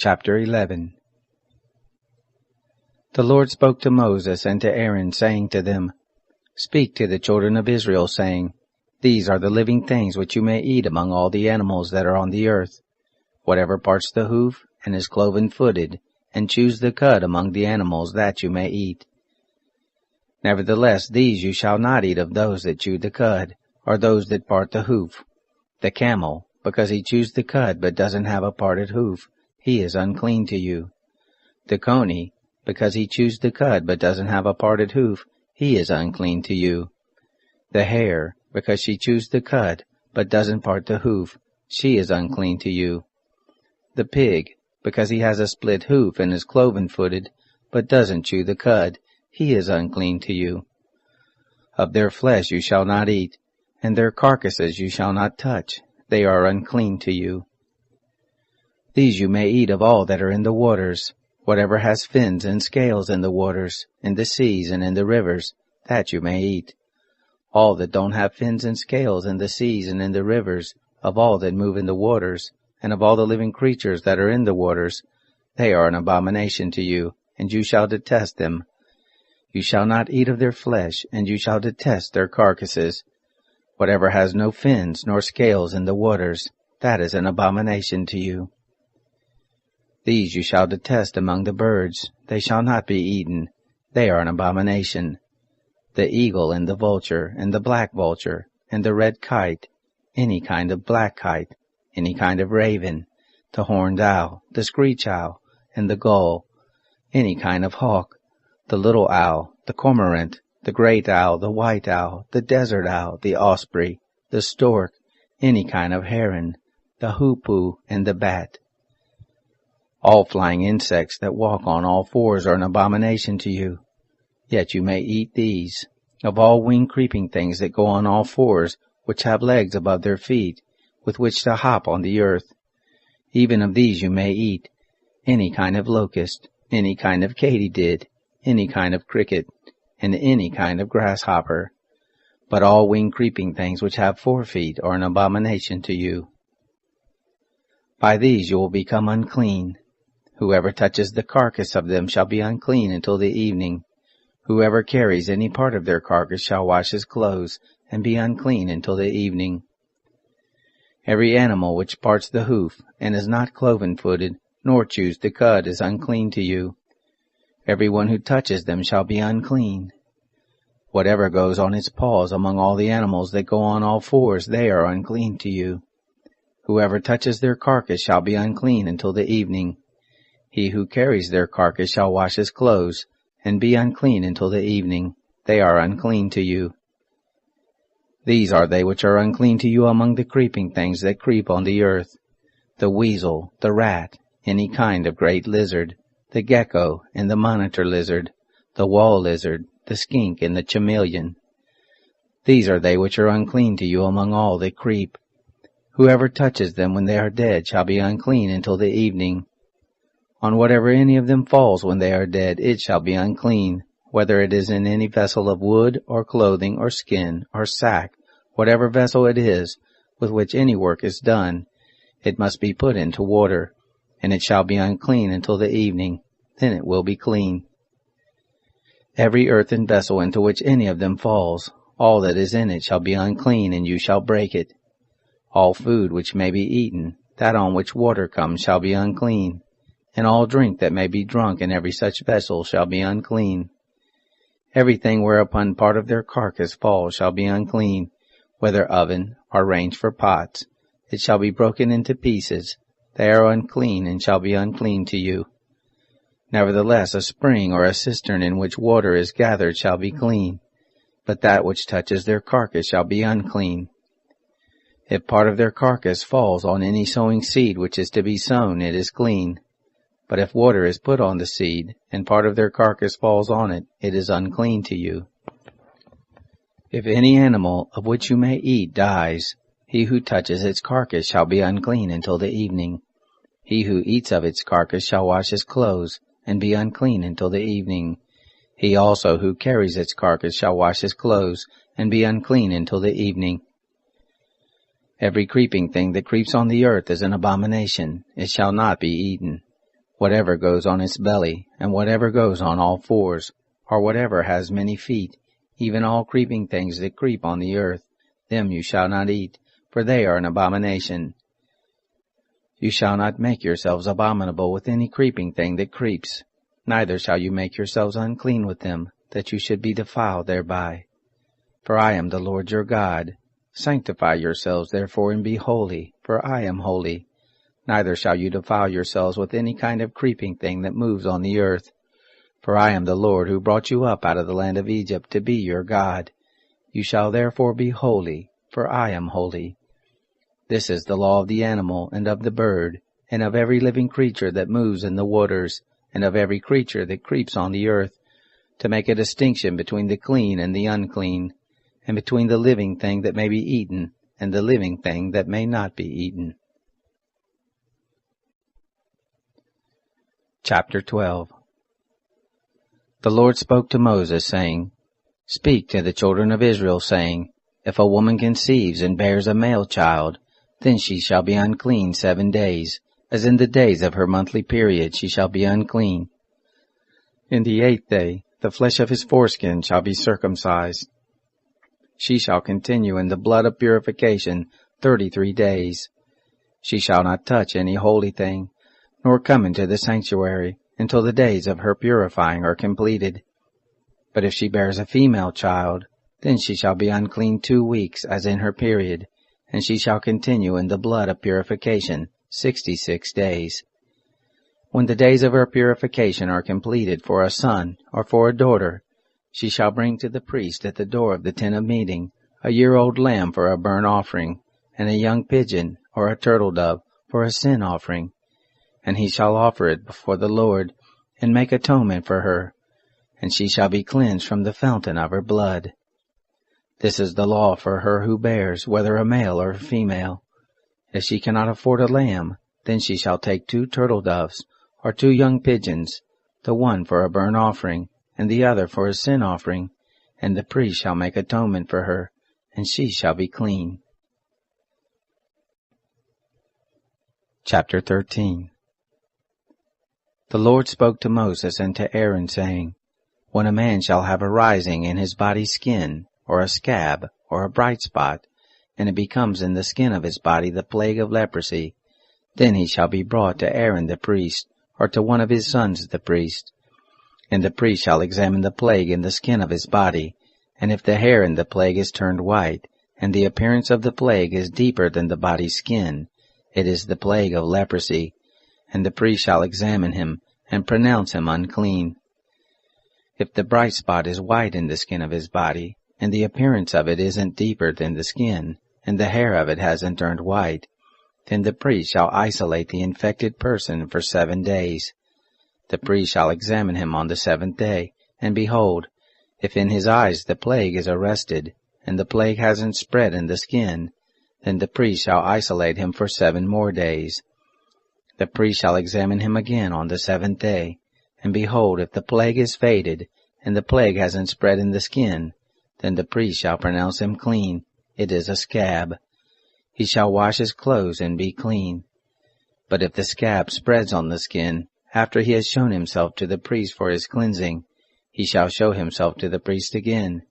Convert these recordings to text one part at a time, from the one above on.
Chapter 11. The Lord spoke to Moses and to Aaron, saying to them, Speak to the children of Israel, saying, These are the living things which you may eat among all the animals that are on the earth, whatever parts the hoof, and is cloven-footed, and chews the cud among the animals, that you may eat. Nevertheless, these you shall not eat of those that chew the cud, or those that part the hoof. The camel, because he chews the cud but doesn't have a parted hoof, he is unclean to you. The coney, because he chews the cud but doesn't have a parted hoof, he is unclean to you. The hare, because she chews the cud but doesn't part the hoof, she is unclean to you. The pig, because he has a split hoof and is cloven-footed, but doesn't chew the cud, he is unclean to you. Of their flesh you shall not eat, and their carcasses you shall not touch, they are unclean to you. These you may eat of all that are in the waters, whatever has fins and scales in the waters, in the seas and in the rivers, that you may eat. All that don't have fins and scales in the seas and in the rivers, of all that move in the waters, and of all the living creatures that are in the waters, they are an abomination to you, and you shall detest them. You shall not eat of their flesh, and you shall detest their carcasses. Whatever has no fins nor scales in the waters, that is an abomination to you. These you shall detest among the birds, they shall not be eaten, they are an abomination. The eagle and the vulture, and the black vulture, and the red kite, any kind of black kite, any kind of raven, the horned owl, the screech owl, and the gull, any kind of hawk, the little owl, the cormorant, the great owl, the white owl, the desert owl, the osprey, the stork, any kind of heron, the hoopoe, and the bat. All flying insects that walk on all fours are an abomination to you. Yet you may eat these, of all winged creeping things that go on all fours, which have legs above their feet, with which to hop on the earth. Even of these you may eat, any kind of locust, any kind of katydid, any kind of cricket, and any kind of grasshopper. But all winged creeping things which have 4 feet are an abomination to you. By these you will become unclean. Whoever touches the carcass of them shall be unclean until the evening. Whoever carries any part of their carcass shall wash his clothes, and be unclean until the evening. Every animal which parts the hoof, and is not cloven-footed, nor chews the cud, is unclean to you. Every one who touches them shall be unclean. Whatever goes on its paws among all the animals that go on all fours, they are unclean to you. Whoever touches their carcass shall be unclean until the evening. He who carries their carcass shall wash his clothes, and be unclean until the evening. They are unclean to you. These are they which are unclean to you among the creeping things that creep on the earth, the weasel, the rat, any kind of great lizard, the gecko and the monitor lizard, the wall lizard, the skink and the chameleon. These are they which are unclean to you among all that creep. Whoever touches them when they are dead shall be unclean until the evening. On whatever any of them falls when they are dead, it shall be unclean, whether it is in any vessel of wood, or clothing, or skin, or sack, whatever vessel it is, with which any work is done, it must be put into water, and it shall be unclean until the evening, then it will be clean. Every earthen vessel into which any of them falls, all that is in it shall be unclean, and you shall break it. All food which may be eaten, that on which water comes, shall be unclean, and all drink that may be drunk in every such vessel shall be unclean. Everything whereupon part of their carcass falls shall be unclean, whether oven or range for pots. It shall be broken into pieces. They are unclean, and shall be unclean to you. Nevertheless, a spring or a cistern in which water is gathered shall be clean, but that which touches their carcass shall be unclean. If part of their carcass falls on any sowing seed which is to be sown, it is clean. But if water is put on the seed, and part of their carcass falls on it, it is unclean to you. If any animal of which you may eat dies, he who touches its carcass shall be unclean until the evening. He who eats of its carcass shall wash his clothes, and be unclean until the evening. He also who carries its carcass shall wash his clothes, and be unclean until the evening. Every creeping thing that creeps on the earth is an abomination. It shall not be eaten. whatever goes on its belly, and whatever goes on all fours, or whatever has many feet, even all creeping things that creep on the earth, them you shall not eat, for they are an abomination. You shall not make yourselves abominable with any creeping thing that creeps, neither shall you make yourselves unclean with them, that you should be defiled thereby. For I am the Lord your God. Sanctify yourselves therefore, and be holy, for I am holy. Neither shall you defile yourselves with any kind of creeping thing that moves on the earth. For I am the Lord who brought you up out of the land of Egypt to be your God. You shall therefore be holy, for I am holy. This is the law of the animal, and of the bird, and of every living creature that moves in the waters, and of every creature that creeps on the earth, to make a distinction between the clean and the unclean, and between the living thing that may be eaten, and the living thing that may not be eaten. Chapter 12. The Lord spoke to Moses, saying, Speak to the children of Israel, saying, If a woman conceives and bears a male child, then she shall be unclean 7 days, as in the days of her monthly period she shall be unclean. In the 8th day the flesh of his foreskin shall be circumcised. She shall continue in the blood of purification 33 days. She shall not touch any holy thing, nor come into the sanctuary, until the days of her purifying are completed. But if she bears a female child, then she shall be unclean 2 weeks, as in her period, and she shall continue in the blood of purification 66 days. When the days of her purification are completed for a son or for a daughter, she shall bring to the priest at the door of the tent of meeting a year-old lamb for a burnt offering, and a young pigeon or a turtle-dove for a sin offering. And he shall offer it before the Lord, and make atonement for her, and she shall be cleansed from the fountain of her blood. This is the law for her who bears, whether a male or a female. If she cannot afford a lamb, then she shall take 2 turtle-doves, or 2 young pigeons, the one for a burnt offering, and the other for a sin offering, and the priest shall make atonement for her, and she shall be clean. Chapter 13. The Lord spoke to Moses and to Aaron, saying, When a man shall have a rising in his body's skin, or a scab, or a bright spot, and it becomes in the skin of his body the plague of leprosy, then he shall be brought to Aaron the priest, or to one of his sons the priest. And the priest shall examine the plague in the skin of his body, and if the hair in the plague is turned white, and the appearance of the plague is deeper than the body's skin, it is the plague of leprosy, and the priest shall examine him, and pronounce him unclean. If the bright spot is white in the skin of his body, and the appearance of it isn't deeper than the skin, and the hair of it hasn't turned white, then the priest shall isolate the infected person for 7 days. The priest shall examine him on the 7th day, and behold, if in his eyes the plague is arrested, and the plague hasn't spread in the skin, then the priest shall isolate him for 7 more days. The priest shall examine him again on the 7th day, and behold, if the plague is faded, and the plague hasn't spread in the skin, then the priest shall pronounce him clean. It is a scab. He shall wash his clothes and be clean. But if the scab spreads on the skin, after he has shown himself to the priest for his cleansing, he shall show himself to the priest again.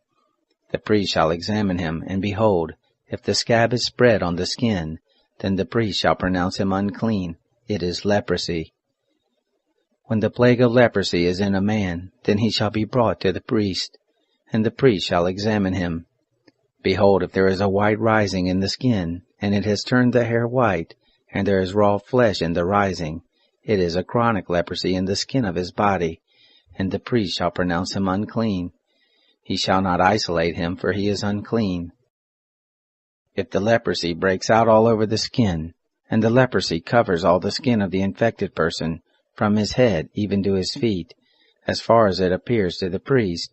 The priest shall examine him, and behold, if the scab is spread on the skin, then the priest shall pronounce him unclean. It is leprosy. When the plague of leprosy is in a man, then he shall be brought to the priest, and the priest shall examine him. Behold, if there is a white rising in the skin, and it has turned the hair white, and there is raw flesh in the rising, it is a chronic leprosy in the skin of his body, and the priest shall pronounce him unclean. He shall not isolate him, for he is unclean. If the leprosy breaks out all over the skin, and the leprosy covers all the skin of the infected person, from his head even to his feet, as far as it appears to the priest,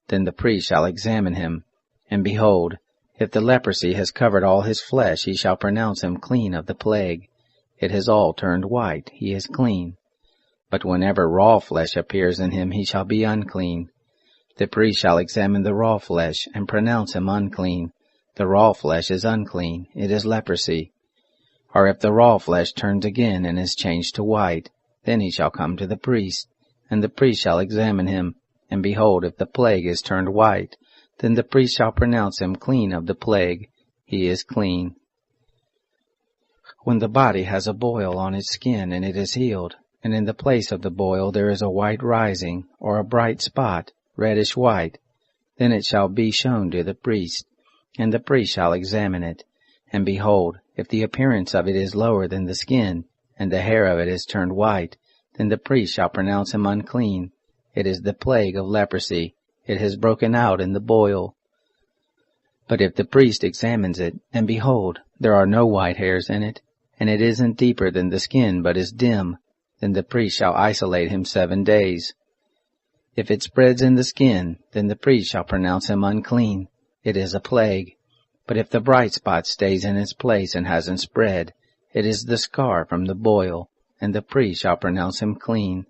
then the priest shall examine him, and behold, if the leprosy has covered all his flesh, he shall pronounce him clean of the plague. It has all turned white, he is clean. But whenever raw flesh appears in him, he shall be unclean. The priest shall examine the raw flesh, and pronounce him unclean. The raw flesh is unclean, it is leprosy. Or if the raw flesh turns again and is changed to white, Then he shall come to the priest, and the priest shall examine him. And behold, if the plague is turned white, then the priest shall pronounce him clean of the plague. He is clean. When the body has a boil on its skin, and it is healed, and in the place of the boil there is a white rising, or a bright spot, reddish white, then it shall be shown to the priest, and the priest shall examine it. And behold, if the appearance of it is lower than the skin, and the hair of it is turned white, then the priest shall pronounce him unclean. It is the plague of leprosy. It has broken out in the boil. But if the priest examines it, and behold, there are no white hairs in it, and it isn't deeper than the skin, but is dim, then the priest shall isolate him 7 days. If it spreads in the skin, then the priest shall pronounce him unclean. It is a plague. But if the bright spot stays in its place and hasn't spread, it is the scar from the boil, and the priest shall pronounce him clean.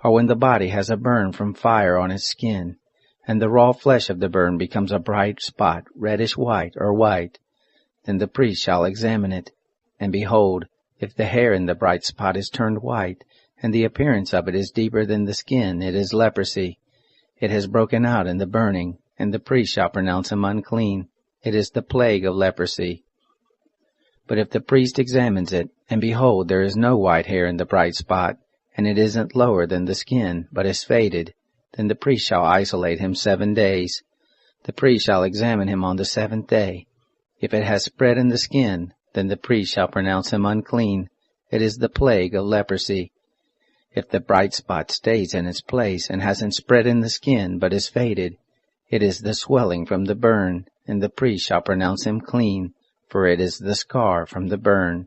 Or when the body has a burn from fire on its skin, and the raw flesh of the burn becomes a bright spot, reddish white or white, then the priest shall examine it. And behold, if the hair in the bright spot is turned white, and the appearance of it is deeper than the skin, it is leprosy. It has broken out in the burning, and the priest shall pronounce him unclean. It is the plague of leprosy. But if the priest examines it, and behold, there is no white hair in the bright spot, and it isn't lower than the skin, but is faded, then the priest shall isolate him 7 days. The priest shall examine him on the 7th day. If it has spread in the skin, then the priest shall pronounce him unclean. It is the plague of leprosy. If the bright spot stays in its place and hasn't spread in the skin, but is faded, it is the swelling from the burn, and the priest shall pronounce him clean, for it is the scar from the burn.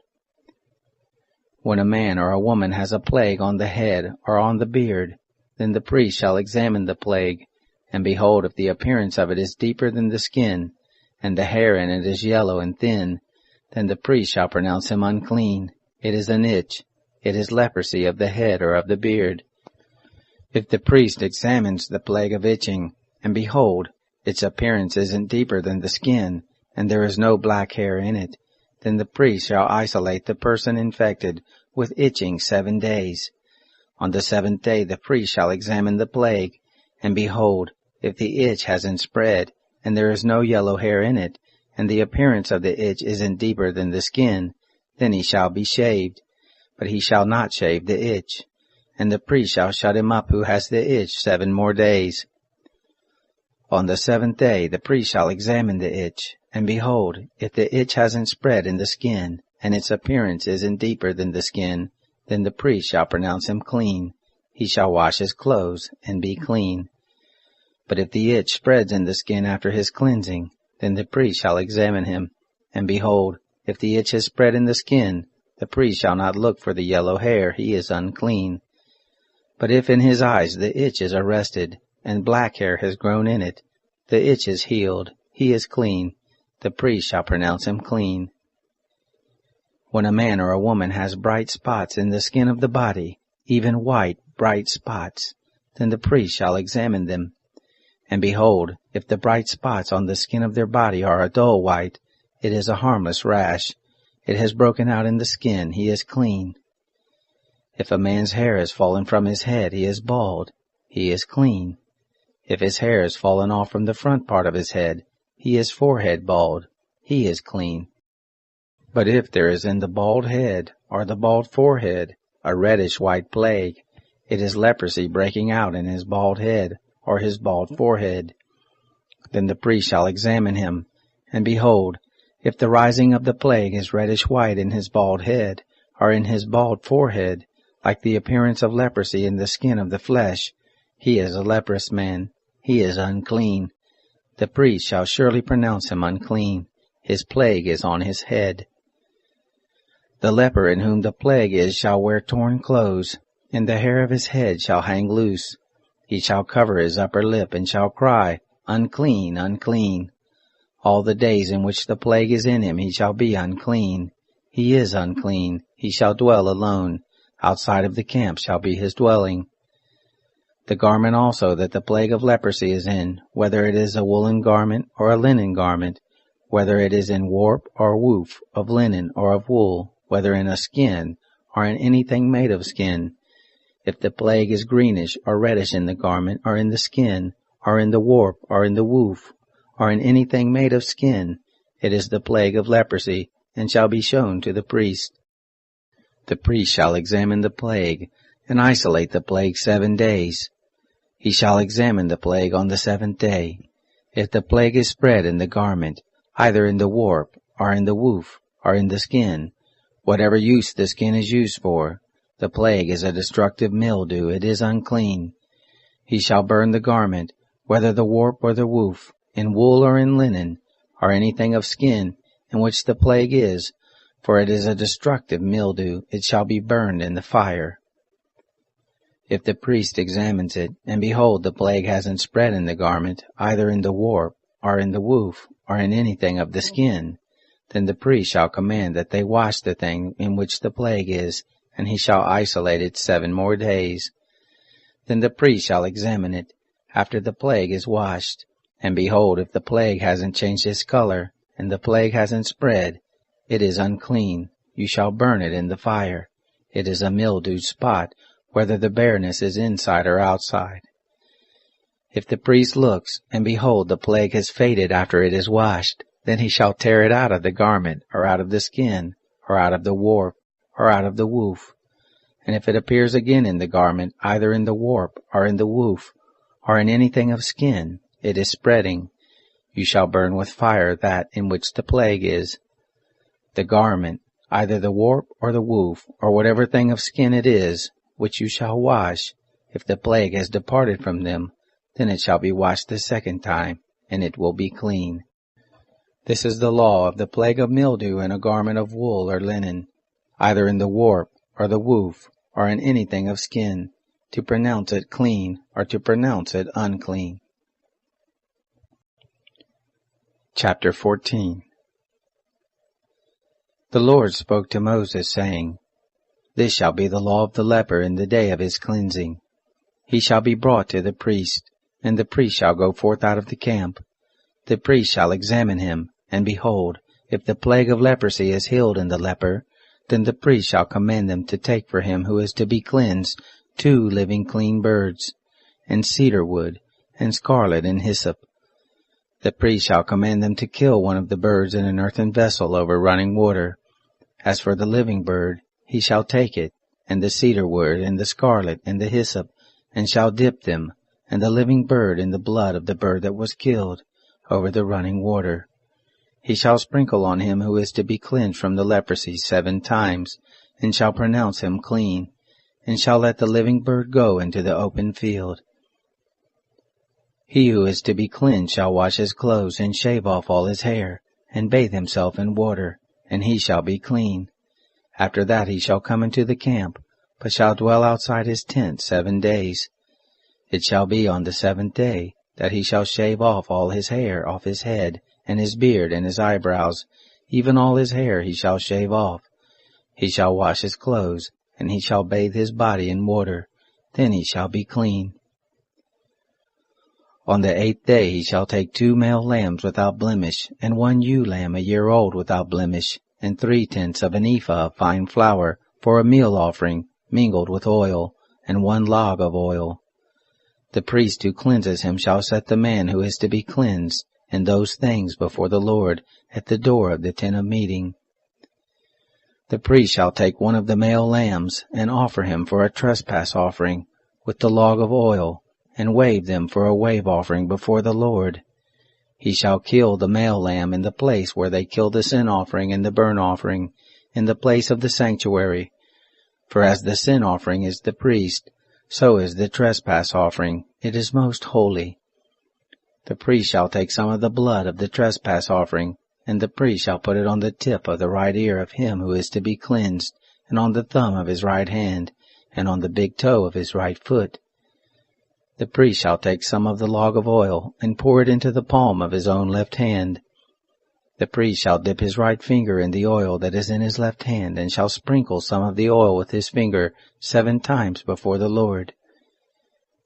When a man or a woman has a plague on the head or on the beard, then the priest shall examine the plague, and behold, if the appearance of it is deeper than the skin, and the hair in it is yellow and thin, then the priest shall pronounce him unclean. It is an itch. It is leprosy of the head or of the beard. If the priest examines the plague of itching, and behold, its appearance isn't deeper than the skin, and there is no black hair in it, then the priest shall isolate the person infected with itching 7 days. On the 7th day the priest shall examine the plague, and behold, if the itch hasn't spread, and there is no yellow hair in it, and the appearance of the itch isn't deeper than the skin, then he shall be shaved. But he shall not shave the itch. And the priest shall shut him up who has the itch 7 more days. On the 7th day the priest shall examine the itch, and behold, if the itch hasn't spread in the skin, and its appearance isn't deeper than the skin, then the priest shall pronounce him clean. He shall wash his clothes, and be clean. But if the itch spreads in the skin after his cleansing, then the priest shall examine him. And behold, if the itch has spread in the skin, the priest shall not look for the yellow hair, he is unclean. But if in his eyes the itch is arrested, and black hair has grown in it, the itch is healed, he is clean. The priest shall pronounce him clean. When a man or a woman has bright spots in the skin of the body, even white, bright spots, then the priest shall examine them. And behold, if the bright spots on the skin of their body are a dull white, it is a harmless rash. It has broken out in the skin, he is clean. If a man's hair has fallen from his head, he is bald, he is clean. If his hair has fallen off from the front part of his head, he is forehead bald, he is clean. But if there is in the bald head, or the bald forehead, a reddish white plague, it is leprosy breaking out in his bald head, or his bald forehead. Then the priest shall examine him, and behold, if the rising of the plague is reddish white in his bald head, or in his bald forehead, like the appearance of leprosy in the skin of the flesh, he is a leprous man, he is unclean. The priest shall surely pronounce him unclean. His plague is on his head. The leper in whom the plague is shall wear torn clothes, and the hair of his head shall hang loose. He shall cover his upper lip, and shall cry, Unclean, unclean. All the days in which the plague is in him he shall be unclean. He is unclean. He shall dwell alone. Outside of the camp shall be his dwelling. The garment also that the plague of leprosy is in, whether it is a woolen garment or a linen garment, whether it is in warp or woof, of linen or of wool, whether in a skin or in anything made of skin. If the plague is greenish or reddish in the garment, or in the skin, or in the warp, or in the woof, or in anything made of skin, it is the plague of leprosy, and shall be shown to the priest. The priest shall examine the plague, and isolate the plague 7 days. He shall examine the plague on the 7th day. If the plague is spread in the garment, either in the warp, or in the woof, or in the skin, whatever use the skin is used for, the plague is a destructive mildew, it is unclean. He shall burn the garment, whether the warp or the woof, in wool or in linen, or anything of skin, in which the plague is, for it is a destructive mildew, it shall be burned in the fire. If the priest examines it, and behold, the plague hasn't spread in the garment, either in the warp, or in the woof, or in anything of the skin, then the priest shall command that they wash the thing in which the plague is, and he shall isolate it 7 more days. Then the priest shall examine it, after the plague is washed, and behold, if the plague hasn't changed its color, and the plague hasn't spread, it is unclean. You shall burn it in the fire. It is a mildewed spot, whether the bareness is inside or outside. If the priest looks, and behold, the plague has faded after it is washed, then he shall tear it out of the garment, or out of the skin, or out of the warp, or out of the woof. And if it appears again in the garment, either in the warp, or in the woof, or in anything of skin, it is spreading. You shall burn with fire that in which the plague is. The garment, either the warp or the woof, or whatever thing of skin it is, which you shall wash, if the plague has departed from them, then it shall be washed the 2nd time, and it will be clean. This is the law of the plague of mildew in a garment of wool or linen, either in the warp, or the woof, or in anything of skin, to pronounce it clean, or to pronounce it unclean. Chapter 14. The Lord spoke to Moses, saying, This shall be the law of the leper in the day of his cleansing. He shall be brought to the priest, and the priest shall go forth out of the camp. The priest shall examine him, and behold, if the plague of leprosy is healed in the leper, then the priest shall command them to take for him who is to be cleansed 2 living clean birds, and cedar wood, and scarlet and hyssop. The priest shall command them to kill one of the birds in an earthen vessel over running water. As for the living bird, he shall take it, and the cedar wood, and the scarlet, and the hyssop, and shall dip them, and the living bird in the blood of the bird that was killed, over the running water. He shall sprinkle on him who is to be cleansed from the leprosy 7 times, and shall pronounce him clean, and shall let the living bird go into the open field. He who is to be cleansed shall wash his clothes, and shave off all his hair, and bathe himself in water, and he shall be clean. After that he shall come into the camp, but shall dwell outside his tent 7 days. It shall be on the 7th day that he shall shave off all his hair off his head, and his beard, and his eyebrows, even all his hair he shall shave off. He shall wash his clothes, and he shall bathe his body in water, then he shall be clean. On the 8th day he shall take 2 male lambs without blemish, and 1 ewe lamb a year old without blemish, and 3/10 of an ephah of fine flour, for a meal offering, mingled with oil, and 1 log of oil. The priest who cleanses him shall set the man who is to be cleansed, and those things before the Lord, at the door of the tent of meeting. The priest shall take 1 of the male lambs, and offer him for a trespass offering, with the log of oil, and wave them for a wave offering before the Lord. He shall kill the male lamb in the place where they kill the sin offering and the burnt offering, in the place of the sanctuary. For as the sin offering is the priest, so is the trespass offering, it is most holy. The priest shall take some of the blood of the trespass offering, and the priest shall put it on the tip of the right ear of him who is to be cleansed, and on the thumb of his right hand, and on the big toe of his right foot. The priest shall take some of the log of oil, and pour it into the palm of his own left hand. The priest shall dip his right finger in the oil that is in his left hand, and shall sprinkle some of the oil with his finger 7 times before the Lord.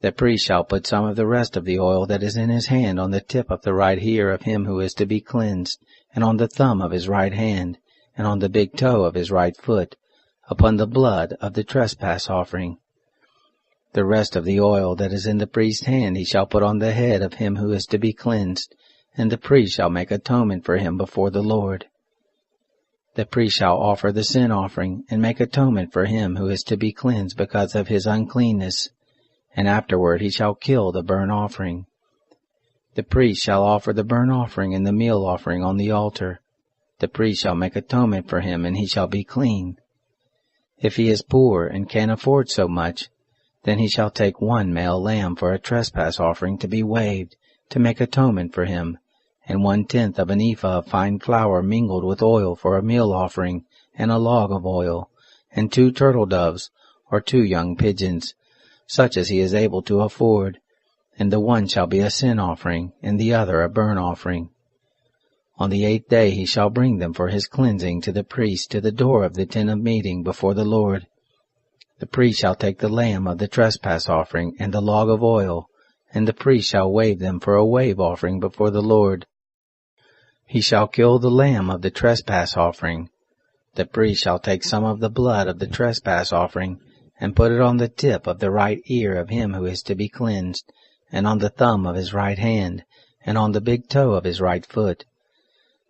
The priest shall put some of the rest of the oil that is in his hand on the tip of the right ear of him who is to be cleansed, and on the thumb of his right hand, and on the big toe of his right foot, upon the blood of the trespass offering. The rest of the oil that is in the priest's hand he shall put on the head of him who is to be cleansed, and the priest shall make atonement for him before the Lord. The priest shall offer the sin offering, and make atonement for him who is to be cleansed because of his uncleanness, and afterward he shall kill the burnt offering. The priest shall offer the burnt offering and the meal offering on the altar. The priest shall make atonement for him, and he shall be clean. If he is poor and can't afford so much, then he shall take one male lamb for a trespass offering to be waved, to make atonement for him, and 1/10 of an ephah of fine flour mingled with oil for a meal offering, and a log of oil, and 2 turtle doves, or 2 young pigeons, such as he is able to afford, and the one shall be a sin offering, and the other a burnt offering. On the 8th day he shall bring them for his cleansing to the priest to the door of the tent of meeting before the Lord. The priest shall take the lamb of the trespass offering and the log of oil, and the priest shall wave them for a wave offering before the Lord. He shall kill the lamb of the trespass offering. The priest shall take some of the blood of the trespass offering, and put it on the tip of the right ear of him who is to be cleansed, and on the thumb of his right hand, and on the big toe of his right foot.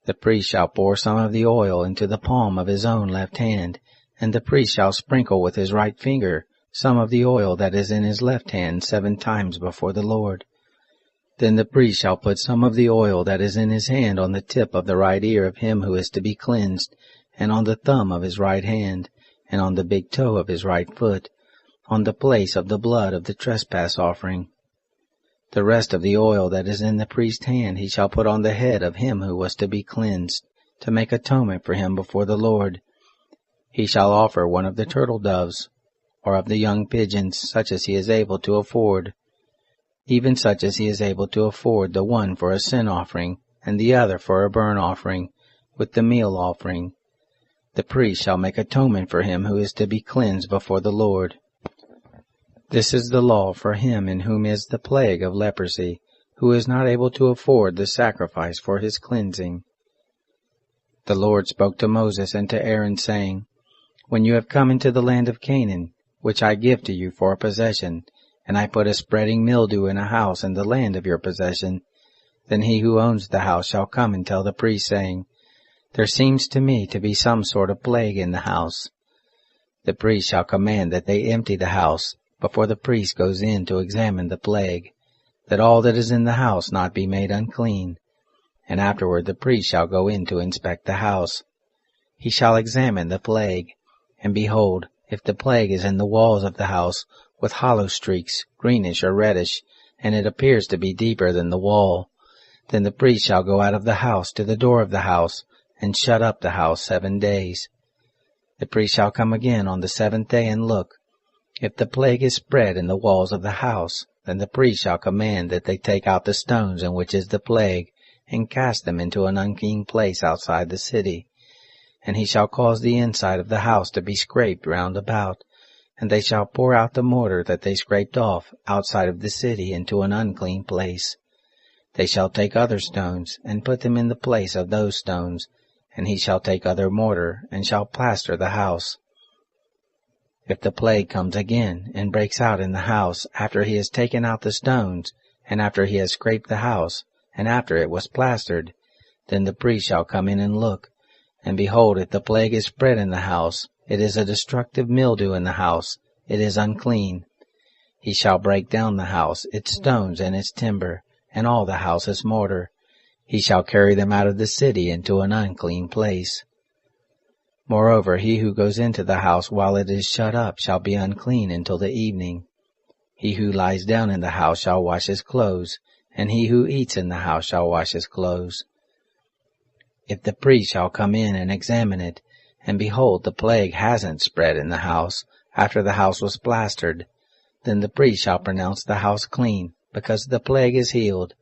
The priest shall pour some of the oil into the palm of his own left hand, and the priest shall sprinkle with his right finger some of the oil that is in his left hand 7 times before the Lord. Then the priest shall put some of the oil that is in his hand on the tip of the right ear of him who is to be cleansed, and on the thumb of his right hand, and on the big toe of his right foot, on the place of the blood of the trespass offering. The rest of the oil that is in the priest's hand he shall put on the head of him who was to be cleansed, to make atonement for him before the Lord. He shall offer one of the turtle doves, or of the young pigeons, such as he is able to afford, even such as he is able to afford, the one for a sin offering, and the other for a burnt offering, with the meal offering. The priest shall make atonement for him who is to be cleansed before the Lord. This is the law for him in whom is the plague of leprosy, who is not able to afford the sacrifice for his cleansing. The Lord spoke to Moses and to Aaron, saying, When you have come into the land of Canaan, which I give to you for a possession, and I put a spreading mildew in a house in the land of your possession, then he who owns the house shall come and tell the priest, saying, There seems to me to be some sort of plague in the house. The priest shall command that they empty the house before the priest goes in to examine the plague, that all that is in the house not be made unclean, and afterward the priest shall go in to inspect the house. He shall examine the plague, and behold, if the plague is in the walls of the house, with hollow streaks, greenish or reddish, and it appears to be deeper than the wall, then the priest shall go out of the house to the door of the house, and shut up the house 7 days. The priest shall come again on the 7th day and look. If the plague is spread in the walls of the house, then the priest shall command that they take out the stones in which is the plague, and cast them into an unclean place outside the city. And he shall cause the inside of the house to be scraped round about, and they shall pour out the mortar that they scraped off outside of the city into an unclean place. They shall take other stones, and put them in the place of those stones, and he shall take other mortar, and shall plaster the house. If the plague comes again, and breaks out in the house, after he has taken out the stones, and after he has scraped the house, and after it was plastered, then the priest shall come in and look, and behold, if the plague is spread in the house, it is a destructive mildew in the house, it is unclean. He shall break down the house, its stones and its timber, and all the house's mortar. He shall carry them out of the city into an unclean place. Moreover, he who goes into the house while it is shut up shall be unclean until the evening. He who lies down in the house shall wash his clothes, and he who eats in the house shall wash his clothes. If the priest shall come in and examine it, and behold, the plague hasn't spread in the house after the house was plastered, then the priest shall pronounce the house clean, because the plague is healed.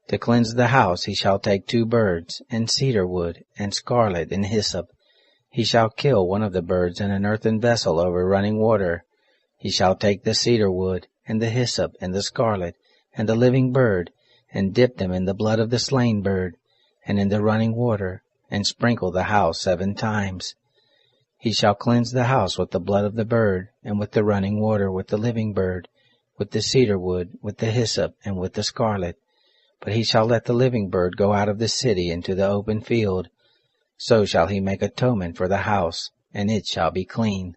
To cleanse the house he shall take 2 birds, and cedar wood, and scarlet, and hyssop. He shall kill one of the birds in an earthen vessel over running water. He shall take the cedar wood, and the hyssop, and the scarlet, and the living bird, and dip them in the blood of the slain bird, and in the running water, and sprinkle the house 7 times. He shall cleanse the house with the blood of the bird, and with the running water, with the living bird, with the cedar wood, with the hyssop, and with the scarlet. But he shall let the living bird go out of the city into the open field. So shall he make atonement for the house, and it shall be clean.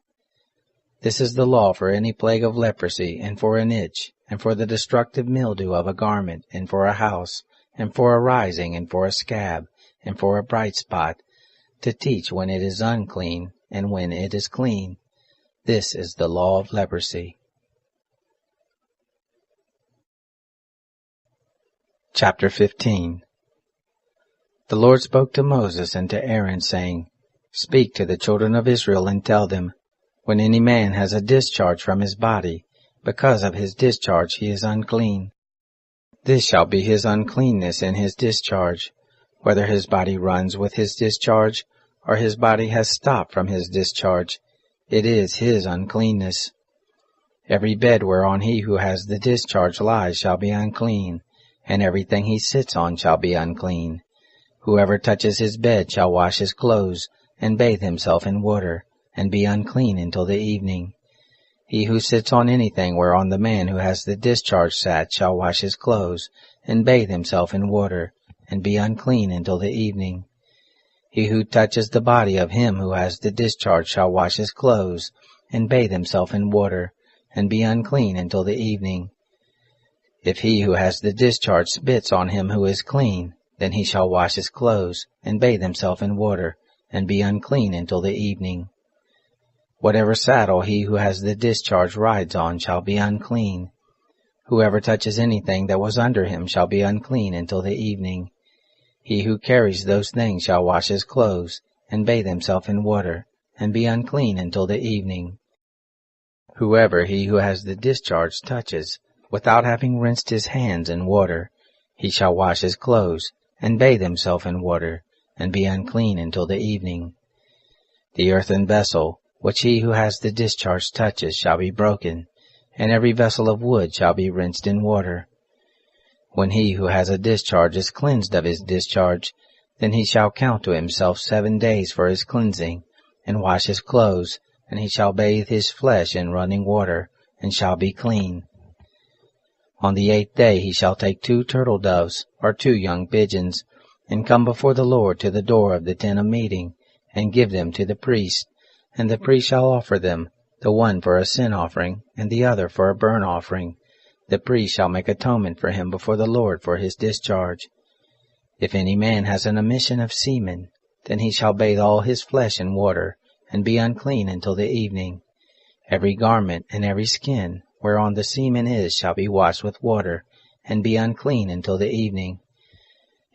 This is the law for any plague of leprosy, and for an itch, and for the destructive mildew of a garment, and for a house, and for a rising, and for a scab, and for a bright spot, to teach when it is unclean, and when it is clean. This is the law of leprosy. Chapter 15. The Lord spoke to Moses and to Aaron, saying, Speak to the children of Israel and tell them, when any man has a discharge from his body, because of his discharge he is unclean. This shall be his uncleanness in his discharge, whether his body runs with his discharge, or his body has stopped from his discharge. It is his uncleanness. Every bed whereon he who has the discharge lies shall be unclean, and everything he sits on shall be unclean. Whoever touches his bed shall wash his clothes, and bathe himself in water, and be unclean until the evening. He who sits on anything whereon the man who has the discharge sat shall wash his clothes, and bathe himself in water, and be unclean until the evening. He who touches the body of him who has the discharge shall wash his clothes, and bathe himself in water, and be unclean until the evening. If he who has the discharge spits on him who is clean, then he shall wash his clothes, and bathe himself in water, and be unclean until the evening. Whatever saddle he who has the discharge rides on shall be unclean. Whoever touches anything that was under him shall be unclean until the evening. He who carries those things shall wash his clothes, and bathe himself in water, and be unclean until the evening. Whoever he who has the discharge touches, without having rinsed his hands in water, he shall wash his clothes, and bathe himself in water, and be unclean until the evening. The earthen vessel, which he who has the discharge touches, shall be broken, and every vessel of wood shall be rinsed in water. When he who has a discharge is cleansed of his discharge, then he shall count to himself 7 days for his cleansing, and wash his clothes, and he shall bathe his flesh in running water, and shall be clean. On the 8th day he shall take 2 turtle doves, or 2 young pigeons, and come before the Lord to the door of the tent of meeting, and give them to the priest, and the priest shall offer them, the one for a sin offering, and the other for a burnt offering. The priest shall make atonement for him before the Lord for his discharge. If any man has an emission of semen, then he shall bathe all his flesh in water, and be unclean until the evening. Every garment and every skin whereon the semen is shall be washed with water, and be unclean until the evening.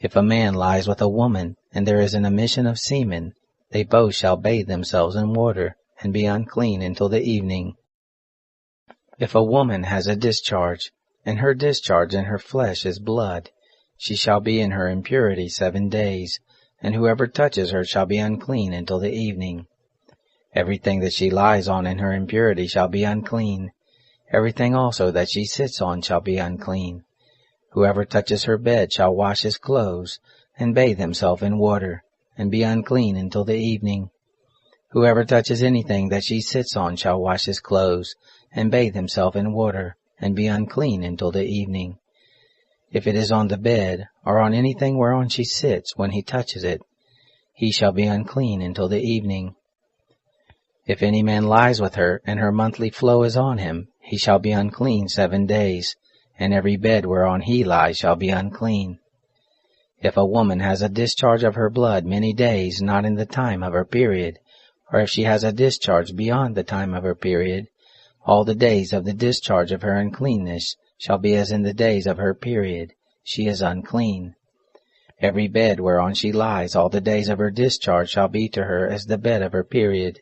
If a man lies with a woman, and there is an emission of semen, they both shall bathe themselves in water, and be unclean until the evening. If a woman has a discharge, and her discharge in her flesh is blood, she shall be in her impurity 7 days, and whoever touches her shall be unclean until the evening. Everything that she lies on in her impurity shall be unclean. Everything also that she sits on shall be unclean. Whoever touches her bed shall wash his clothes, and bathe himself in water, and be unclean until the evening. Whoever touches anything that she sits on shall wash his clothes, and bathe himself in water, and be unclean until the evening. If it is on the bed, or on anything whereon she sits when he touches it, he shall be unclean until the evening. If any man lies with her, and her monthly flow is on him, he shall be unclean 7 days, and every bed whereon he lies shall be unclean. If a woman has a discharge of her blood many days not in the time of her period, or if she has a discharge beyond the time of her period, all the days of the discharge of her uncleanness shall be as in the days of her period. She is unclean. Every bed whereon she lies all the days of her discharge shall be to her as the bed of her period.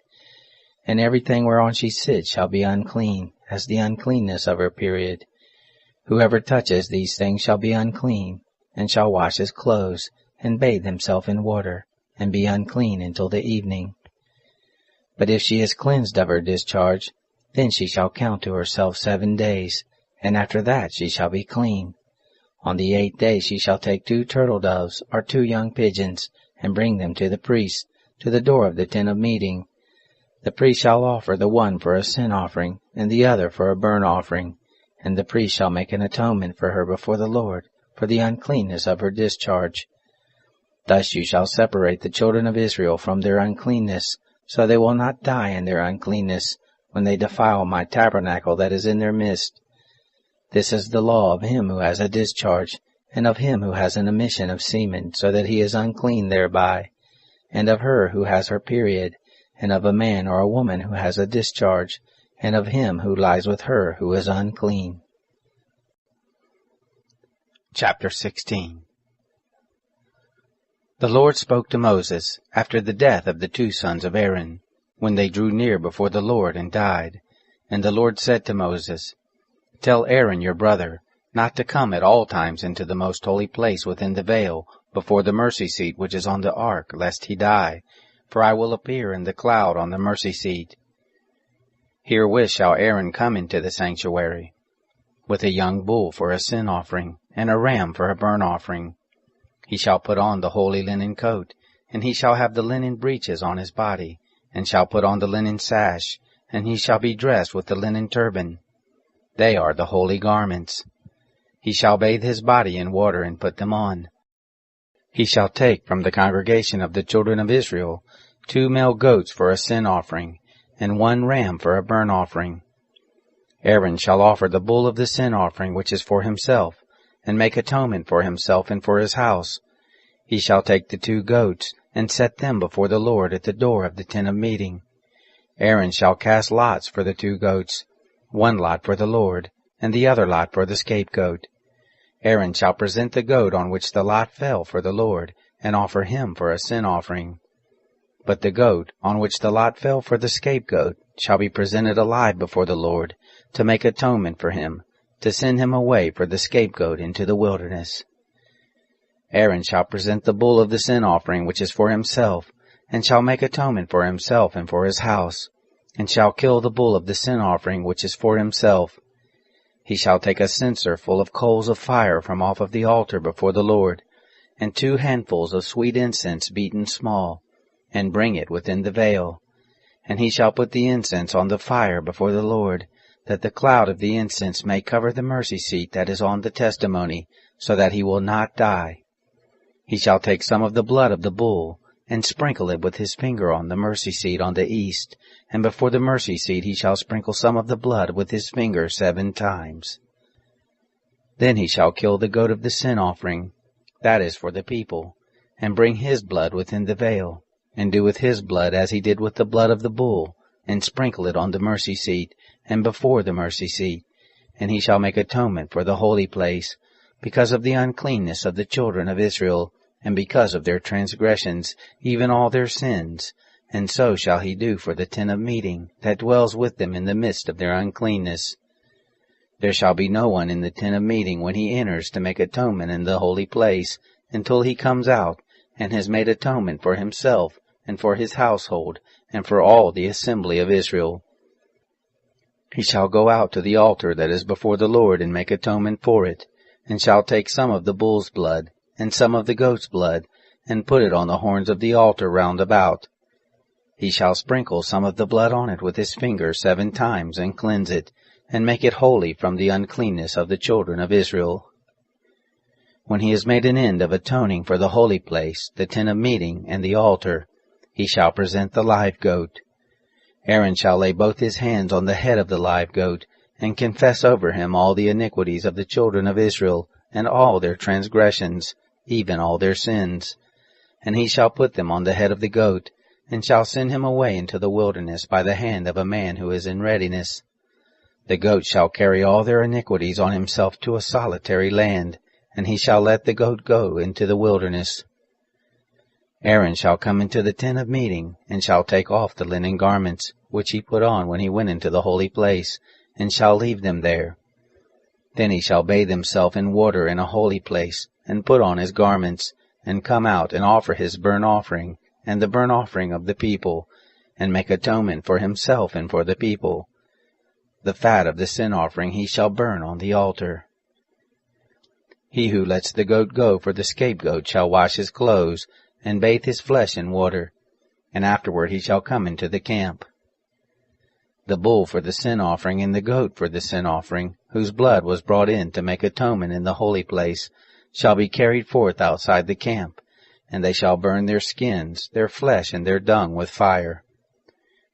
And everything whereon she sits shall be unclean, as the uncleanness of her period. Whoever touches these things shall be unclean, and shall wash his clothes, and bathe himself in water, and be unclean until the evening. But if she is cleansed of her discharge, then she shall count to herself 7 days, and after that she shall be clean. On the 8th day she shall take 2 turtle doves, or 2 young pigeons, and bring them to the priest, to the door of the tent of meeting. The priest shall offer the one for a sin offering, and the other for a burnt offering, and the priest shall make an atonement for her before the Lord, for the uncleanness of her discharge. Thus you shall separate the children of Israel from their uncleanness, so they will not die in their uncleanness, when they defile my tabernacle that is in their midst. This is the law of him who has a discharge, and of him who has an emission of semen, so that he is unclean thereby, and of her who has her period, and of a man or a woman who has a discharge, and of him who lies with her who is unclean. Chapter 16. The Lord spoke to Moses after the death of the 2 sons of Aaron, when they drew near before the Lord and died. And the Lord said to Moses, Tell Aaron your brother not to come at all times into the most holy place within the veil, before the mercy seat which is on the ark, lest he die, for I will appear in the cloud on the mercy seat. Herewith shall Aaron come into the sanctuary, with a young bull for a sin offering, and a ram for a burnt offering. He shall put on the holy linen coat, and he shall have the linen breeches on his body, and shall put on the linen sash, and he shall be dressed with the linen turban. They are the holy garments. He shall bathe his body in water and put them on. He shall take from the congregation of the children of Israel 2 male goats for a sin offering, and 1 ram for a burnt offering. Aaron shall offer the bull of the sin offering which is for himself, and make atonement for himself and for his house. He shall take the 2 goats, and set them before the Lord at the door of the tent of meeting. Aaron shall cast lots for the 2 goats, 1 lot for the Lord, and the other lot for the scapegoat. Aaron shall present the goat on which the lot fell for the Lord, and offer him for a sin offering. But the goat on which the lot fell for the scapegoat shall be presented alive before the Lord, to make atonement for him, to send him away for the scapegoat into the wilderness. Aaron shall present the bull of the sin offering which is for himself, and shall make atonement for himself and for his house, and shall kill the bull of the sin offering which is for himself. He shall take a censer full of coals of fire from off of the altar before the Lord, and 2 handfuls of sweet incense beaten small, and bring it within the veil. And he shall put the incense on the fire before the Lord, that the cloud of the incense may cover the mercy seat that is on the testimony, so that he will not die. He shall take some of the blood of the bull, and sprinkle it with his finger on the mercy seat on the east, and before the mercy seat he shall sprinkle some of the blood with his finger 7 times. Then he shall kill the goat of the sin offering, that is for the people, and bring his blood within the veil, and do with his blood as he did with the blood of the bull, and sprinkle it on the mercy seat, and before the mercy seat. And he shall make atonement for the holy place, because of the uncleanness of the children of Israel, and because of their transgressions, even all their sins. And so shall he do for the tent of meeting, that dwells with them in the midst of their uncleanness. There shall be no one in the tent of meeting when he enters to make atonement in the holy place, until he comes out, and has made atonement for himself, and for his household, and for all the assembly of Israel. He shall go out to the altar that is before the Lord, and make atonement for it, and shall take some of the bull's blood, and some of the goat's blood, and put it on the horns of the altar round about. He shall sprinkle some of the blood on it with his finger 7 times, and cleanse it, and make it holy from the uncleanness of the children of Israel. When he has made an end of atoning for the holy place, the tent of meeting, and the altar, he shall present the live goat. Aaron shall lay both his hands on the head of the live goat, and confess over him all the iniquities of the children of Israel, and all their transgressions, even all their sins. And he shall put them on the head of the goat, and shall send him away into the wilderness by the hand of a man who is in readiness. The goat shall carry all their iniquities on himself to a solitary land, and he shall let the goat go into the wilderness. Aaron shall come into the tent of meeting, and shall take off the linen garments, which he put on when he went into the holy place, and shall leave them there. Then he shall bathe himself in water in a holy place, and put on his garments, and come out and offer his burnt offering, and the burnt offering of the people, and make atonement for himself and for the people. The fat of the sin offering he shall burn on the altar. He who lets the goat go for the scapegoat shall wash his clothes, and bathe his flesh in water, and afterward he shall come into the camp. The bull for the sin offering and the goat for the sin offering, whose blood was brought in to make atonement in the holy place, shall be carried forth outside the camp, and they shall burn their skins, their flesh, and their dung with fire.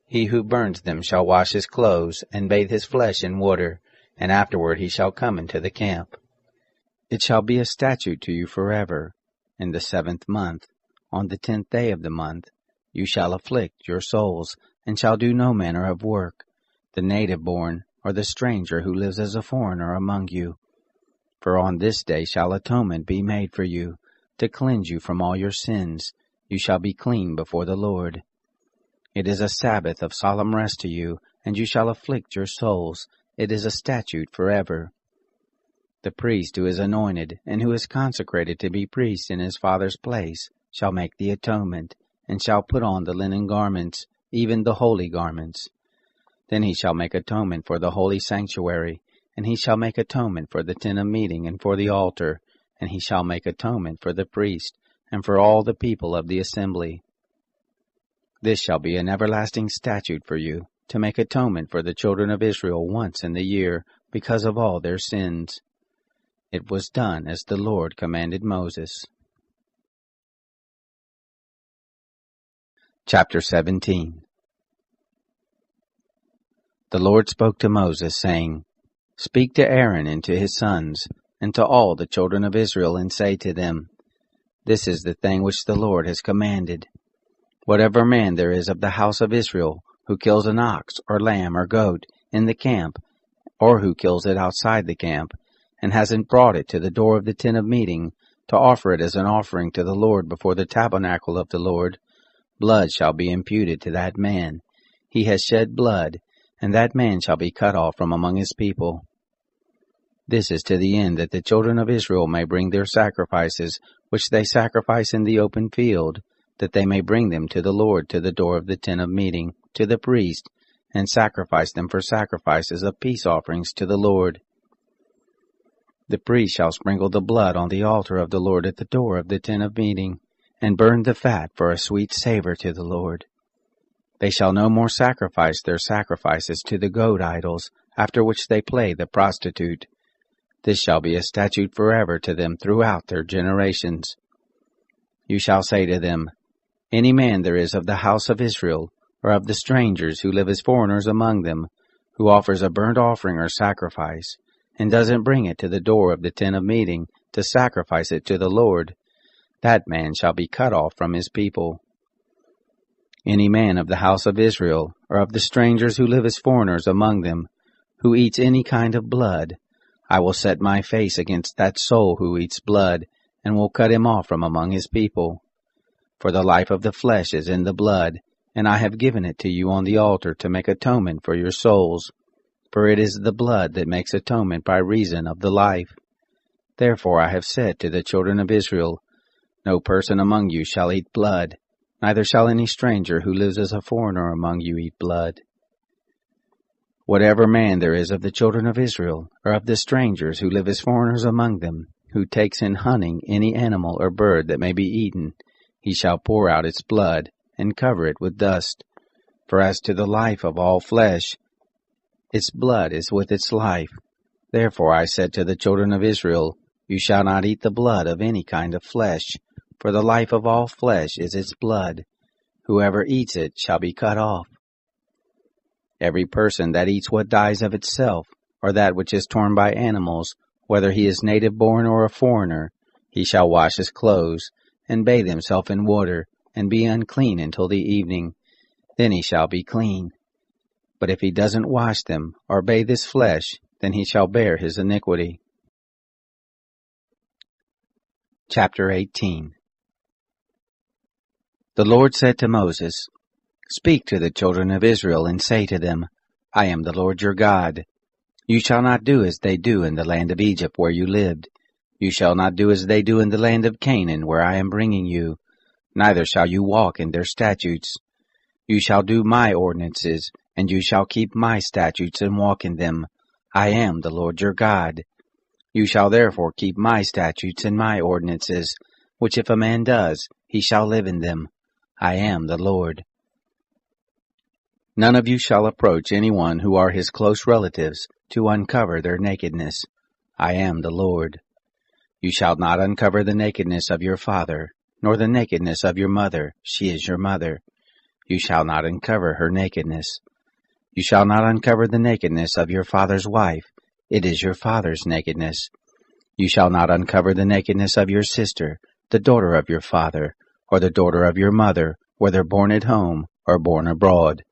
He who burns them shall wash his clothes, and bathe his flesh in water, and afterward he shall come into the camp. It shall be a statute to you forever. In the 7th month, on the 10th day of the month, you shall afflict your souls, and shall do no manner of work, the native born, or the stranger who lives as a foreigner among you. For on this day shall atonement be made for you, to cleanse you from all your sins. You shall be clean before the Lord. It is a Sabbath of solemn rest to you, and you shall afflict your souls. It is a statute forever. The priest who is anointed, and who is consecrated to be priest in his father's place, shall make the atonement, and shall put on the linen garments, even the holy garments. Then he shall make atonement for the holy sanctuary, and he shall make atonement for the tent of meeting and for the altar, and he shall make atonement for the priest, and for all the people of the assembly. This shall be an everlasting statute for you, to make atonement for the children of Israel once in the year, because of all their sins. It was done as the Lord commanded Moses. Chapter 17. The Lord spoke to Moses, saying, Speak to Aaron and to his sons, and to all the children of Israel, and say to them, This is the thing which the Lord has commanded. Whatever man there is of the house of Israel, who kills an ox, or lamb, or goat, in the camp, or who kills it outside the camp, and hasn't brought it to the door of the tent of meeting, to offer it as an offering to the Lord before the tabernacle of the Lord, blood shall be imputed to that man. He has shed blood, and that man shall be cut off from among his people. This is to the end that the children of Israel may bring their sacrifices, which they sacrifice in the open field, that they may bring them to the Lord to the door of the tent of meeting, to the priest, and sacrifice them for sacrifices of peace offerings to the Lord. The priest shall sprinkle the blood on the altar of the Lord at the door of the tent of meeting, and burn the fat for a sweet savor to the Lord. They shall no more sacrifice their sacrifices to the goat idols, after which they play the prostitute. This shall be a statute forever to them throughout their generations. You shall say to them, Any man there is of the house of Israel, or of the strangers who live as foreigners among them, who offers a burnt offering or sacrifice, and doesn't bring it to the door of the tent of meeting to sacrifice it to the Lord, that man shall be cut off from his people. Any man of the house of Israel, or of the strangers who live as foreigners among them, who eats any kind of blood, I will set my face against that soul who eats blood, and will cut him off from among his people. For the life of the flesh is in the blood, and I have given it to you on the altar to make atonement for your souls. For it is the blood that makes atonement by reason of the life. Therefore I have said to the children of Israel, No person among you shall eat blood, neither shall any stranger who lives as a foreigner among you eat blood. Whatever man there is of the children of Israel, or of the strangers who live as foreigners among them, who takes in hunting any animal or bird that may be eaten, he shall pour out its blood, and cover it with dust. For as to the life of all flesh, its blood is with its life. Therefore I said to the children of Israel, You shall not eat the blood of any kind of flesh, for the life of all flesh is its blood. Whoever eats it shall be cut off. Every person that eats what dies of itself, or that which is torn by animals, whether he is native born or a foreigner, he shall wash his clothes, and bathe himself in water, and be unclean until the evening. Then he shall be clean. But if he doesn't wash them, or bathe his flesh, then he shall bear his iniquity. Chapter 18. The Lord said to Moses, Speak to the children of Israel, and say to them, I am the Lord your God. You shall not do as they do in the land of Egypt where you lived. You shall not do as they do in the land of Canaan where I am bringing you. Neither shall you walk in their statutes. You shall do my ordinances, and you shall keep my statutes and walk in them. I am the Lord your God. You shall therefore keep my statutes and my ordinances, which if a man does, he shall live in them. I am the Lord. None of you shall approach anyone who are his close relatives to uncover their nakedness. I am the Lord. You shall not uncover the nakedness of your father, nor the nakedness of your mother, she is your mother. You shall not uncover her nakedness. You shall not uncover the nakedness of your father's wife, it is your father's nakedness. You shall not uncover the nakedness of your sister, the daughter of your father, or the daughter of your mother, whether born at home or born abroad.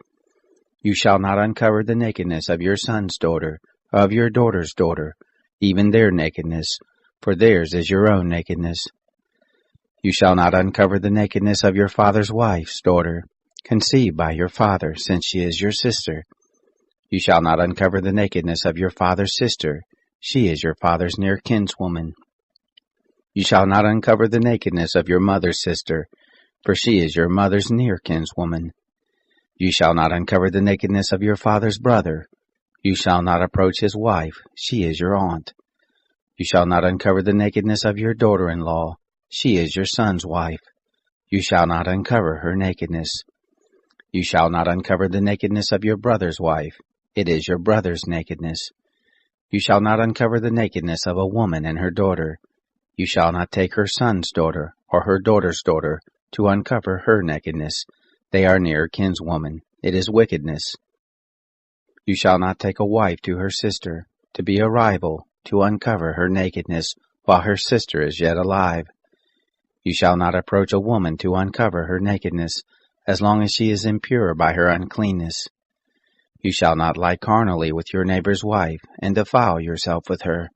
You shall not uncover the nakedness of your son's daughter, or of your daughter's daughter, even their nakedness, for theirs is your own nakedness. You shall not uncover the nakedness of your father's wife's daughter, conceived by your father, since she is your sister. You shall not uncover the nakedness of your father's sister, she is your father's near kinswoman. You shall not uncover the nakedness of your mother's sister, for she is your mother's near kinswoman. You shall not uncover the nakedness of your father's brother. You shall not approach his wife, she is your aunt. You shall not uncover the nakedness of your daughter-in-law, she is your son's wife. You shall not uncover her nakedness. You shall not uncover the nakedness of your brother's wife, it is your brother's nakedness. You shall not uncover the nakedness of a woman and her daughter. You shall not take her son's daughter, or her daughter's daughter, to uncover her nakedness. They are near kinswoman, it is wickedness. You shall not take a wife to her sister, to be a rival, to uncover her nakedness, while her sister is yet alive. You shall not approach a woman to uncover her nakedness, as long as she is impure by her uncleanness. You shall not lie carnally with your neighbor's wife, and defile yourself with her.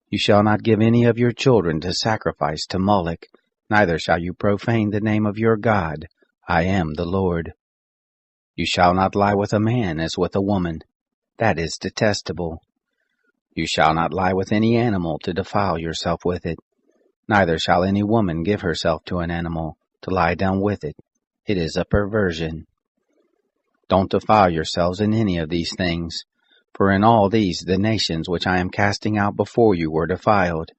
You shall not give any of your children to sacrifice to Moloch, neither shall you profane the name of your God. I am the Lord. You shall not lie with a man as with a woman. That is detestable. You shall not lie with any animal to defile yourself with it. Neither shall any woman give herself to an animal, to lie down with it. It is a perversion. Don't defile yourselves in any of these things, for in all these the nations which I am casting out before you were defiled.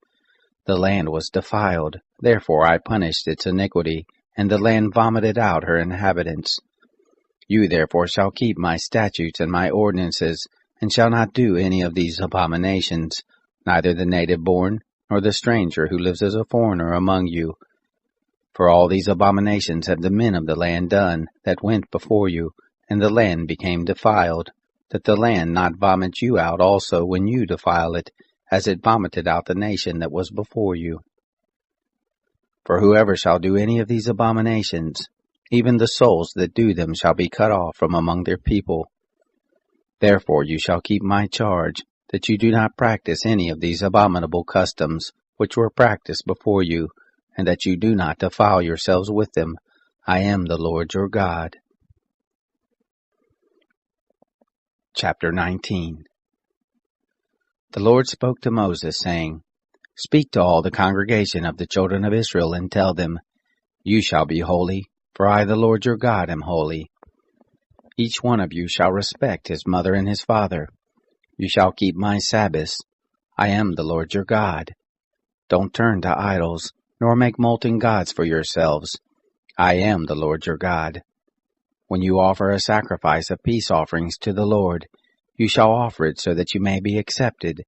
The land was defiled, therefore I punished its iniquity, and the land vomited out her inhabitants. You therefore shall keep my statutes and my ordinances, and shall not do any of these abominations, neither the native born, nor the stranger who lives as a foreigner among you. For all these abominations have the men of the land done, that went before you, and the land became defiled, that the land not vomit you out also when you defile it, as it vomited out the nation that was before you. For whoever shall do any of these abominations, even the souls that do them shall be cut off from among their people. Therefore you shall keep my charge, that you do not practice any of these abominable customs, which were practiced before you, and that you do not defile yourselves with them. I am the Lord your God. Chapter 19. The Lord spoke to Moses, saying, Speak to all the congregation of the children of Israel, and tell them, You shall be holy, for I the Lord your God am holy. Each one of you shall respect his mother and his father. You shall keep my Sabbaths. I am the Lord your God. Don't turn to idols, nor make molten gods for yourselves. I am the Lord your God. When you offer a sacrifice of peace offerings to the Lord, you shall offer it so that you may be accepted.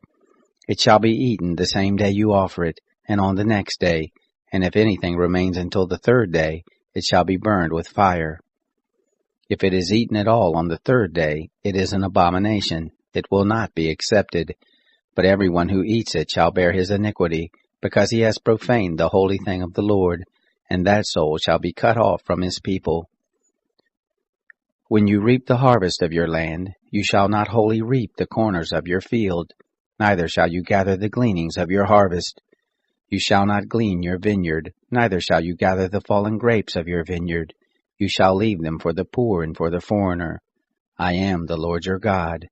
It shall be eaten the same day you offer it, and on the next day, and if anything remains until the third day, it shall be burned with fire. If it is eaten at all on the third day, it is an abomination. It will not be accepted. But everyone who eats it shall bear his iniquity, because he has profaned the holy thing of the Lord, and that soul shall be cut off from his people. When you reap the harvest of your land, you shall not wholly reap the corners of your field, neither shall you gather the gleanings of your harvest. You shall not glean your vineyard, neither shall you gather the fallen grapes of your vineyard. You shall leave them for the poor and for the foreigner. I am the Lord your God.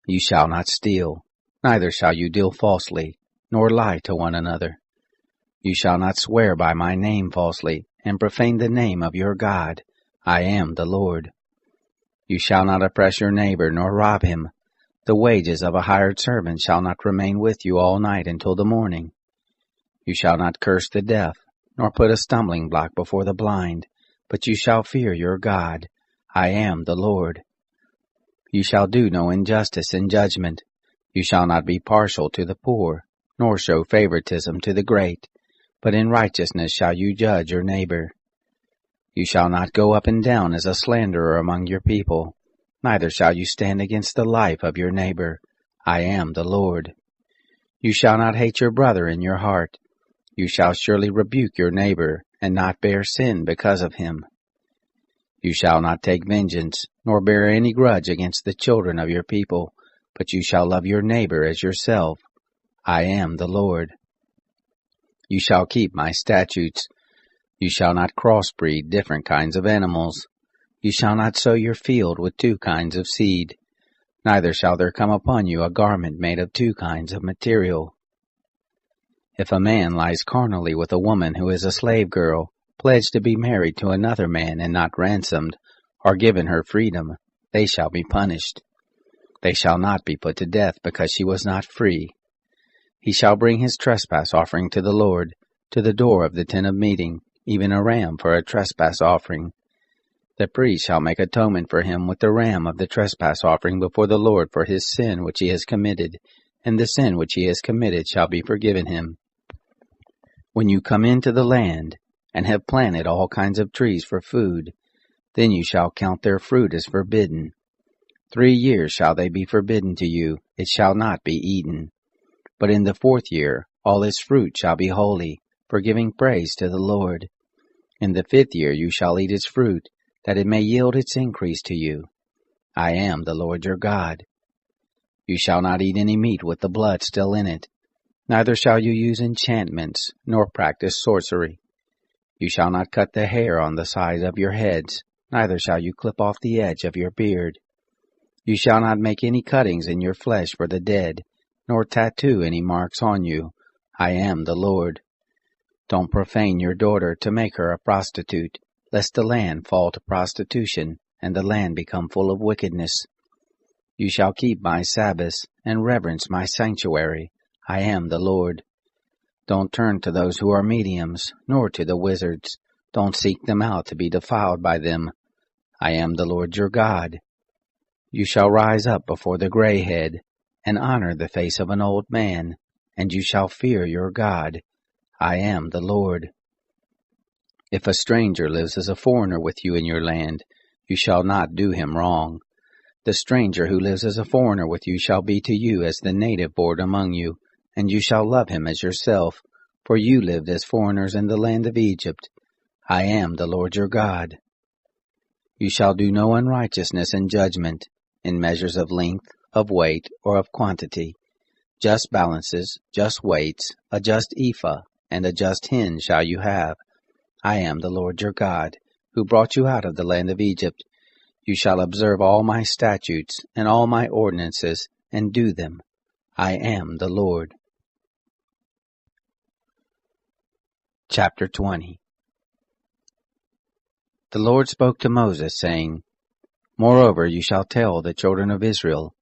You shall not steal, neither shall you deal falsely, nor lie to one another. You shall not swear by my name falsely, and profane the name of your God. I am the Lord. You shall not oppress your neighbor, nor rob him. The wages of a hired servant shall not remain with you all night until the morning. You shall not curse the deaf, nor put a stumbling block before the blind, but you shall fear your God. I am the Lord. You shall do no injustice in judgment. You shall not be partial to the poor, nor show favoritism to the great, but in righteousness shall you judge your neighbor. You shall not go up and down as a slanderer among your people, neither shall you stand against the life of your neighbor. I am the Lord. You shall not hate your brother in your heart. You shall surely rebuke your neighbor, and not bear sin because of him. You shall not take vengeance, nor bear any grudge against the children of your people, but you shall love your neighbor as yourself. I am the Lord. You shall keep my statutes. You shall not crossbreed different kinds of animals. You shall not sow your field with two kinds of seed. Neither shall there come upon you a garment made of two kinds of material. If a man lies carnally with a woman who is a slave girl, pledged to be married to another man and not ransomed, or given her freedom, they shall be punished. They shall not be put to death because she was not free. He shall bring his trespass offering to the Lord, to the door of the tent of meeting, even a ram for a trespass offering. The priest shall make atonement for him with the ram of the trespass offering before the Lord for his sin which he has committed, and the sin which he has committed shall be forgiven him. When you come into the land, and have planted all kinds of trees for food, then you shall count their fruit as forbidden. 3 years shall they be forbidden to you, it shall not be eaten. But in the 4th year all its fruit shall be holy, for giving praise to the Lord. In the 5th year you shall eat its fruit, that it may yield its increase to you. I am the Lord your God. You shall not eat any meat with the blood still in it, neither shall you use enchantments, nor practice sorcery. You shall not cut the hair on the sides of your heads, neither shall you clip off the edge of your beard. You shall not make any cuttings in your flesh for the dead, nor tattoo any marks on you. I am the Lord. Don't profane your daughter to make her a prostitute, lest the land fall to prostitution, and the land become full of wickedness. You shall keep my Sabbaths, and reverence my sanctuary. I am the Lord. Don't turn to those who are mediums, nor to the wizards. Don't seek them out to be defiled by them. I am the Lord your God. You shall rise up before the gray head, and honor the face of an old man, and you shall fear your God. I am the Lord. If a stranger lives as a foreigner with you in your land, you shall not do him wrong. The stranger who lives as a foreigner with you shall be to you as the native born among you, and you shall love him as yourself, for you lived as foreigners in the land of Egypt. I am the Lord your God. You shall do no unrighteousness in judgment, in measures of length, of weight, or of quantity. Just balances, just weights, a just ephah, and a just hin shall you have. I am the Lord your God, who brought you out of the land of Egypt. You shall observe all my statutes and all my ordinances, and do them. I am the Lord. Chapter 20. The Lord spoke to Moses, saying, Moreover you shall tell the children of Israel,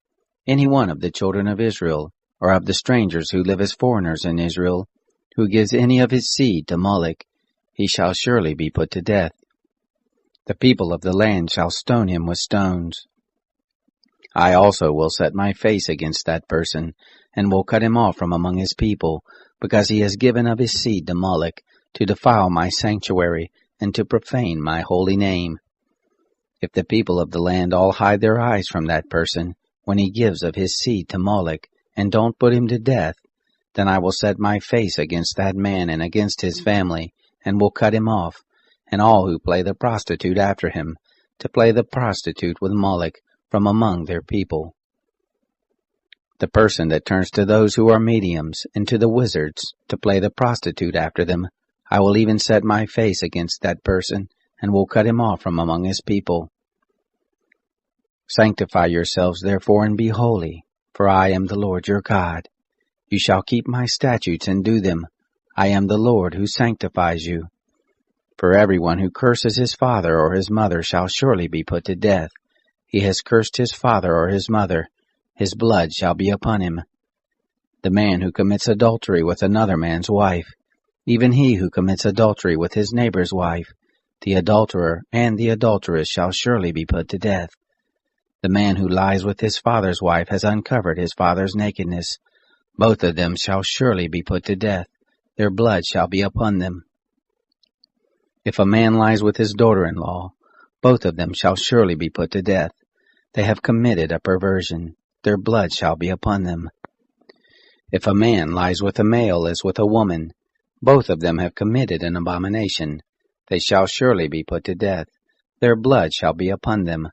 any one of the children of Israel, or of the strangers who live as foreigners in Israel, who gives any of his seed to Moloch, he shall surely be put to death. The people of the land shall stone him with stones. I also will set my face against that person, and will cut him off from among his people, because he has given of his seed to Moloch, to defile my sanctuary, and to profane my holy name. If the people of the land all hide their eyes from that person, when he gives of his seed to Moloch, and don't put him to death, then I will set my face against that man and against his family, and will cut him off, and all who play the prostitute after him, to play the prostitute with Moloch from among their people. The person that turns to those who are mediums, and to the wizards, to play the prostitute after them, I will even set my face against that person, and will cut him off from among his people. Sanctify yourselves therefore, and be holy, for I am the Lord your God. You shall keep my statutes and do them. I am the Lord who sanctifies you. For everyone who curses his father or his mother shall surely be put to death. He has cursed his father or his mother. His blood shall be upon him. The man who commits adultery with another man's wife, even he who commits adultery with his neighbor's wife, The adulterer and the adulteress shall surely be put to death. The man who lies with his father's wife has uncovered his father's nakedness. Both of them shall surely be put to death. Their blood shall be upon them. If a man lies with his daughter-in-law, both of them shall surely be put to death. They have committed a perversion. Their blood shall be upon them. If a man lies with a male as with a woman, both of them have committed an abomination. They shall surely be put to death. Their blood shall be upon them.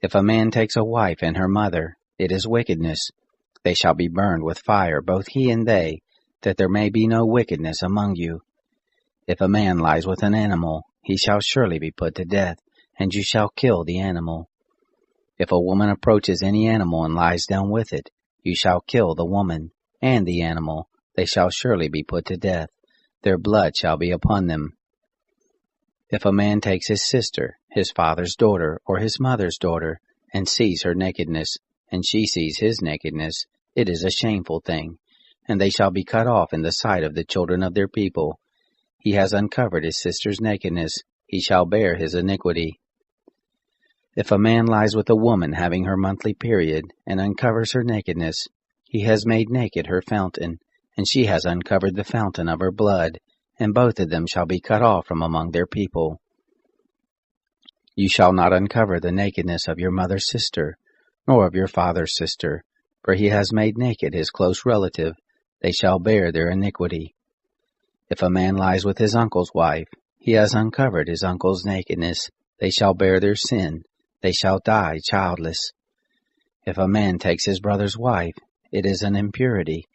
If a man takes a wife and her mother, it is wickedness. They shall be burned with fire, both he and they, that there may be no wickedness among you. If a man lies with an animal, he shall surely be put to death, and you shall kill the animal. If a woman approaches any animal and lies down with it, you shall kill the woman and the animal. They shall surely be put to death. Their blood shall be upon them. If a man takes his sister, his father's daughter, or his mother's daughter, and sees her nakedness, and she sees his nakedness, it is a shameful thing, and they shall be cut off in the sight of the children of their people. He has uncovered his sister's nakedness, he shall bear his iniquity. If a man lies with a woman having her monthly period, and uncovers her nakedness, he has made naked her fountain, and she has uncovered the fountain of her blood, and both of them shall be cut off from among their people. You shall not uncover the nakedness of your mother's sister, nor of your father's sister, for he has made naked his close relative. They shall bear their iniquity. If a man lies with his uncle's wife, he has uncovered his uncle's nakedness. They shall bear their sin. They shall die childless. If a man takes his brother's wife, it is an impurity.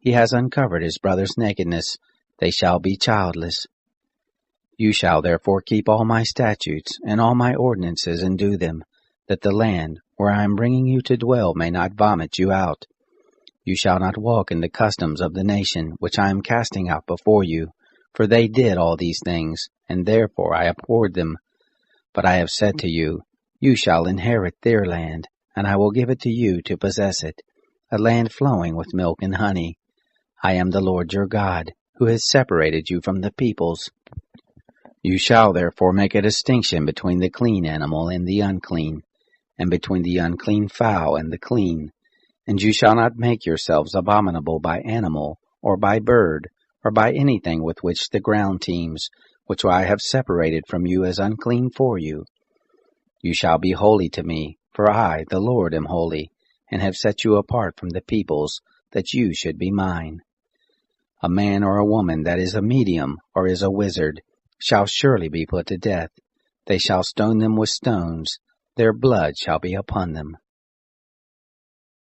He has uncovered his brother's nakedness. They shall be childless. You shall therefore keep all my statutes and all my ordinances and do them, that the land where I am bringing you to dwell may not vomit you out. You shall not walk in the customs of the nation which I am casting out before you, for they did all these things, and therefore I abhorred them. But I have said to you, you shall inherit their land, and I will give it to you to possess it, a land flowing with milk and honey. I am the Lord your God, who has separated you from the peoples. You shall therefore make a distinction between the clean animal and the unclean, and between the unclean fowl and the clean. And you shall not make yourselves abominable by animal, or by bird, or by anything with which the ground teems, which I have separated from you as unclean for you. You shall be holy to me, for I, the Lord, am holy, and have set you apart from the peoples, that you should be mine. A man or a woman that is a medium, or is a wizard, shall surely be put to death. They shall stone them with stones. Their blood shall be upon them.